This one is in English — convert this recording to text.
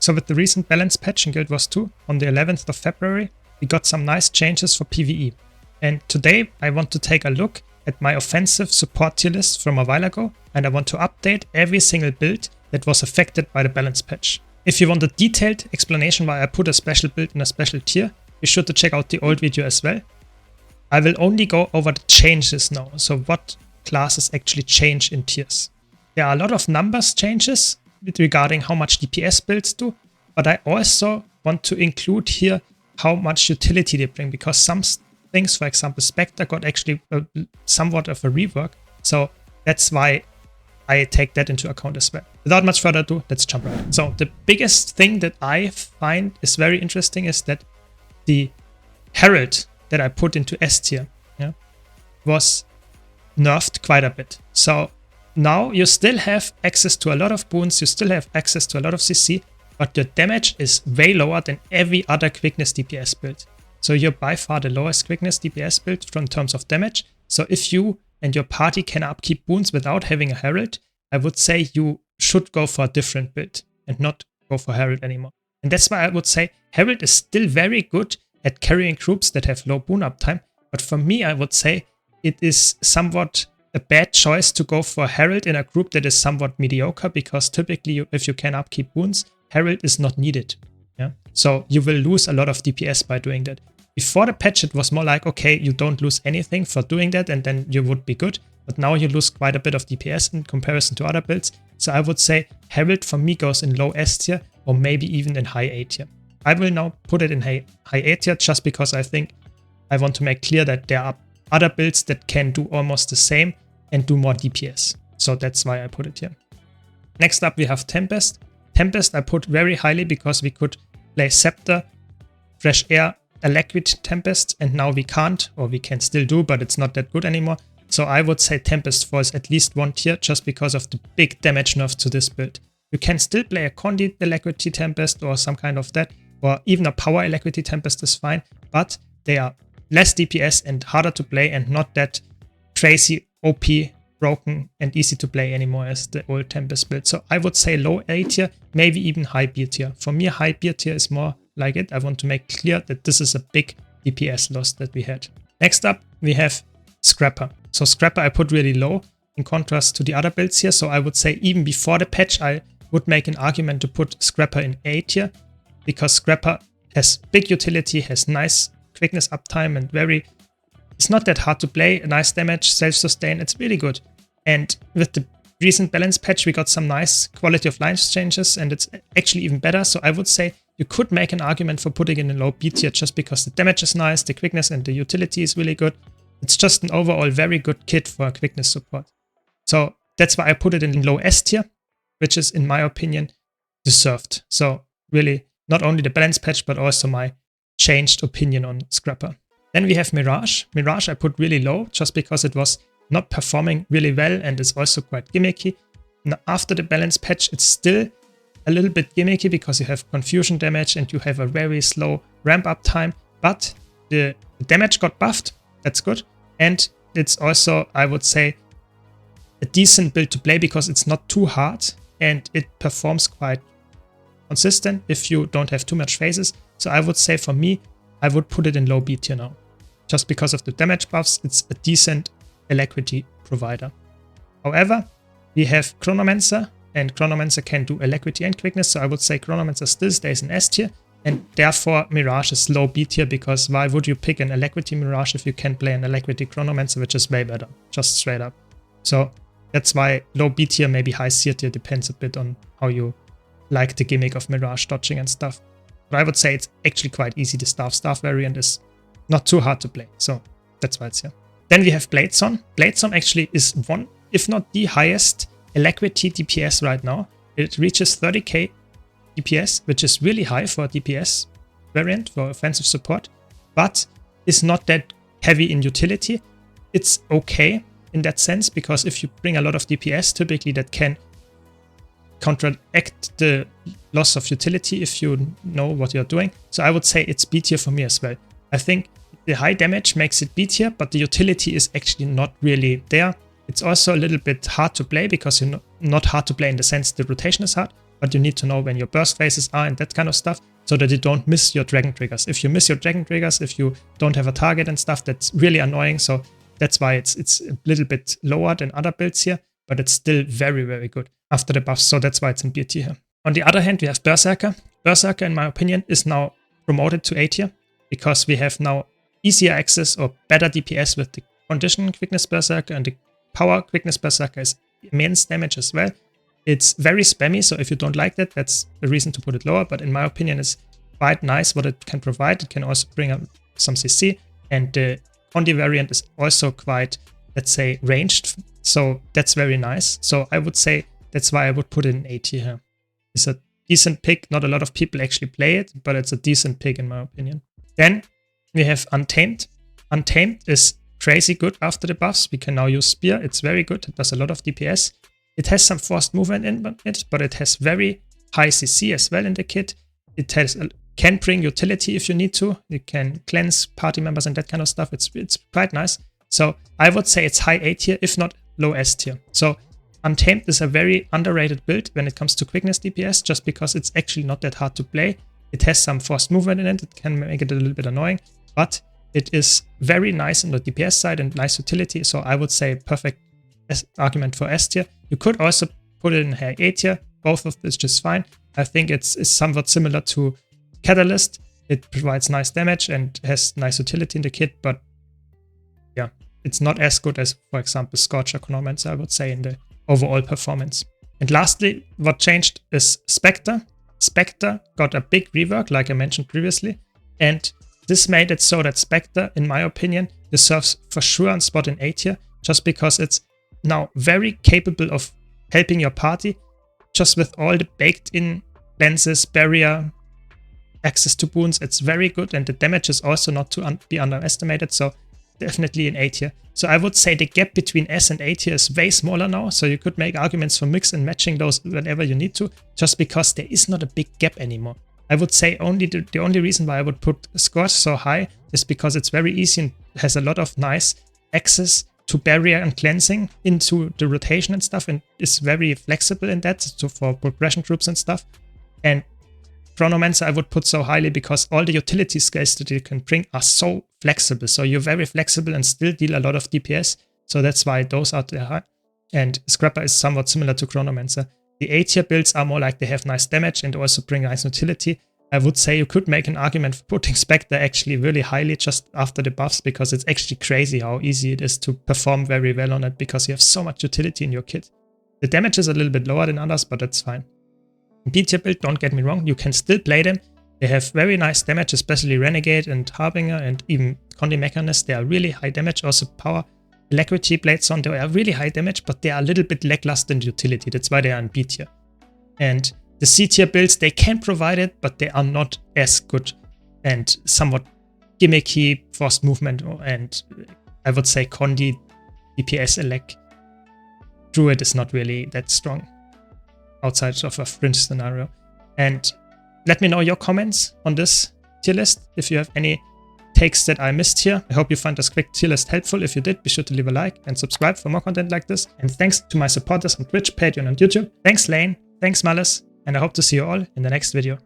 So with the recent balance patch in Guild Wars 2 on the 11th of February, we got some nice changes for PvE. And today I want to take a look at my offensive support tier list from a while ago, and I want to update every single build that was affected by the balance patch. If you want a detailed explanation why I put a special build in a special tier, be sure to check out the old video as well. I will only go over the changes now, so what classes actually change in tiers. There are a lot of numbers changes regarding how much DPS builds do, but I also want to include here how much utility they bring, because some things, for example Spectre, got actually somewhat of a rework, so that's why I take that into account as well. Without much further ado, let's jump right in. So the biggest thing that I find is very interesting is that the Herald that I put into S tier was nerfed quite a bit. So now you still have access to a lot of boons, you still have access to a lot of CC, but your damage is way lower than every other quickness DPS build. So you're by far the lowest quickness DPS build from terms of damage. So if you and your party can upkeep boons without having a Herald, I would say you should go for a different build and not go for Herald anymore. And that's why I would say Herald is still very good at carrying groups that have low boon uptime, but for me I would say it is somewhat a bad choice to go for Herald in a group that is somewhat mediocre, because typically if you can upkeep boons, Herald is not needed. So you will lose a lot of DPS by doing that. Before the patch it was more like, okay, you don't lose anything for doing that and then you would be good, but now you lose quite a bit of DPS in comparison to other builds. So I would say Herald for me goes in low S tier or maybe even in high A tier. I will now put it in high A tier just because I think I want to make clear that there are other builds that can do almost the same and do more DPS. So that's why I put it here. Next up we have Tempest. Tempest I put very highly because we could play Scepter, Fresh Air, Alacrity Tempest, and now we can't, or we can still do, but it's not that good anymore. So I would say Tempest falls at least one tier just because of the big damage nerf to this build. You can still play a Condit Alacrity Tempest or some kind of that, or even a Power Alacrity Tempest is fine, but they are less DPS and harder to play and not that crazy OP, broken and easy to play anymore as the old Tempest build. So I would say low A tier, maybe even high B tier. For me, high B tier is more like it. I want to make clear that this is a big DPS loss that we had. Next up, we have Scrapper. So Scrapper I put really low in contrast to the other builds here. So I would say even before the patch, I would make an argument to put Scrapper in A tier, because Scrapper has big utility, has nice quickness uptime and it's not that hard to play, nice damage, self-sustain, it's really good. And with the recent balance patch, we got some nice quality of life changes and it's actually even better. So I would say you could make an argument for putting it in low B tier just because the damage is nice, the quickness and the utility is really good. It's just an overall very good kit for a quickness support. So that's why I put it in low S tier, which is in my opinion deserved. So really not only the balance patch, but also my changed opinion on Scrapper. Then we have Mirage. Mirage I put really low just because it was not performing really well and is also quite gimmicky. Now, after the balance patch, it's still a little bit gimmicky because you have confusion damage and you have a very slow ramp up time, but the damage got buffed. That's good. And it's also, I would say, a decent build to play because it's not too hard and it performs quite consistent if you don't have too much phases. So I would say for me, I would put it in low B tier now. Just because of the damage buffs, it's a decent Alacrity provider. However, we have Chronomancer, and Chronomancer can do Alacrity and quickness, so I would say Chronomancer still stays in S tier, and therefore Mirage is low B tier, because why would you pick an Alacrity Mirage if you can play an Alacrity Chronomancer, which is way better, just straight up. So that's why low B tier, maybe high C tier, depends a bit on how you like the gimmick of Mirage dodging and stuff. But I would say it's actually quite easy. The Staff variant is not too hard to play, so that's why it's here. Then we have Bladesworn. Bladesworn actually is one, if not the highest Alacrity DPS right now. It reaches 30k DPS, which is really high for a DPS variant for offensive support, but is not that heavy in utility. It's okay in that sense, because if you bring a lot of DPS, typically that can counteract the loss of utility if you know what you're doing. So I would say it's B tier for me as well. I think the high damage makes it B tier, but the utility is actually not really there. It's also a little bit hard to play because you're not hard to play in the sense the rotation is hard, but you need to know when your burst phases are and that kind of stuff, so that you don't miss your dragon triggers. If you miss your dragon triggers, if you don't have a target and stuff, that's really annoying. So that's why it's a little bit lower than other builds here, but it's still very, very good after the buffs. So that's why it's in B tier here. On the other hand, we have Berserker. Berserker, in my opinion, is now promoted to A tier because we have now easier access or better DPS with the condition quickness Berserker, and the power quickness Berserker is immense damage as well. It's very spammy, so if you don't like that, that's the reason to put it lower. But in my opinion, it's quite nice what it can provide. It can also bring up some CC, and the Condi variant is also quite, let's say, ranged. So that's very nice. So I would say that's why I would put it in A tier here. It's a decent pick. Not a lot of people actually play it, but it's a decent pick in my opinion. Then we have Untamed. Untamed is crazy good after the buffs. We can now use Spear. It's very good. It does a lot of DPS. It has some forced movement in it, but it has very high CC as well in the kit. It can bring utility if you need to. You can cleanse party members and that kind of stuff. It's quite nice. So I would say it's high A tier, if not low S tier. So Untamed is a very underrated build when it comes to quickness DPS, just because it's actually not that hard to play. It has some forced movement in it. It can make it a little bit annoying, but it is very nice on the DPS side and nice utility. So I would say perfect argument for S tier. You could also put it in A tier. Both of this just fine. I think it's somewhat similar to Catalyst. It provides nice damage and has nice utility in the kit, but yeah, it's not as good as, for example, Scorch or Chronomancer, I would say, in the overall performance. And lastly, what changed is Spectre. Spectre got a big rework, like I mentioned previously, and this made it so that Spectre, in my opinion, deserves for sure a spot in A tier, just because it's now very capable of helping your party, just with all the baked-in lenses, barrier, access to boons. It's very good, and the damage is also not to be underestimated, so definitely in A tier. So I would say the gap between S and A tier is way smaller now, so you could make arguments for mix and matching those whenever you need to, just because there is not a big gap anymore. I would say the only reason why I would put Scorch so high is because it's very easy and has a lot of nice access to barrier and cleansing into the rotation and stuff, and is very flexible in that, so for progression groups and stuff. And Chronomancer I would put so highly because all the utility skills that you can bring are so flexible. So you're very flexible and still deal a lot of DPS. So that's why those are there high. And Scrapper is somewhat similar to Chronomancer. The A tier builds are more like they have nice damage and also bring nice utility. I would say you could make an argument for putting Spectre actually really highly just after the buffs, because it's actually crazy how easy it is to perform very well on it because you have so much utility in your kit. The damage is a little bit lower than others, but that's fine. B tier build, don't get me wrong, you can still play them. They have very nice damage, especially Renegade and Harbinger and even Condi Mechanist. They are really high damage. Also Power, Alacrity, Bladesworn, they are really high damage, but they are a little bit lackluster in utility. That's why they are in B tier. And the C tier builds, they can provide it, but they are not as good and somewhat gimmicky, forced movement, and I would say Condi, DPS, Elec. Druid is not really that strong outside of a fringe scenario. And let me know your comments on this tier list if you have any takes that I missed here. I hope you found this quick tier list helpful. If you did, be sure to leave a like and subscribe for more content like this. And thanks to my supporters on Twitch, Patreon and YouTube. Thanks Lane, thanks Malice, and I hope to see you all in the next video.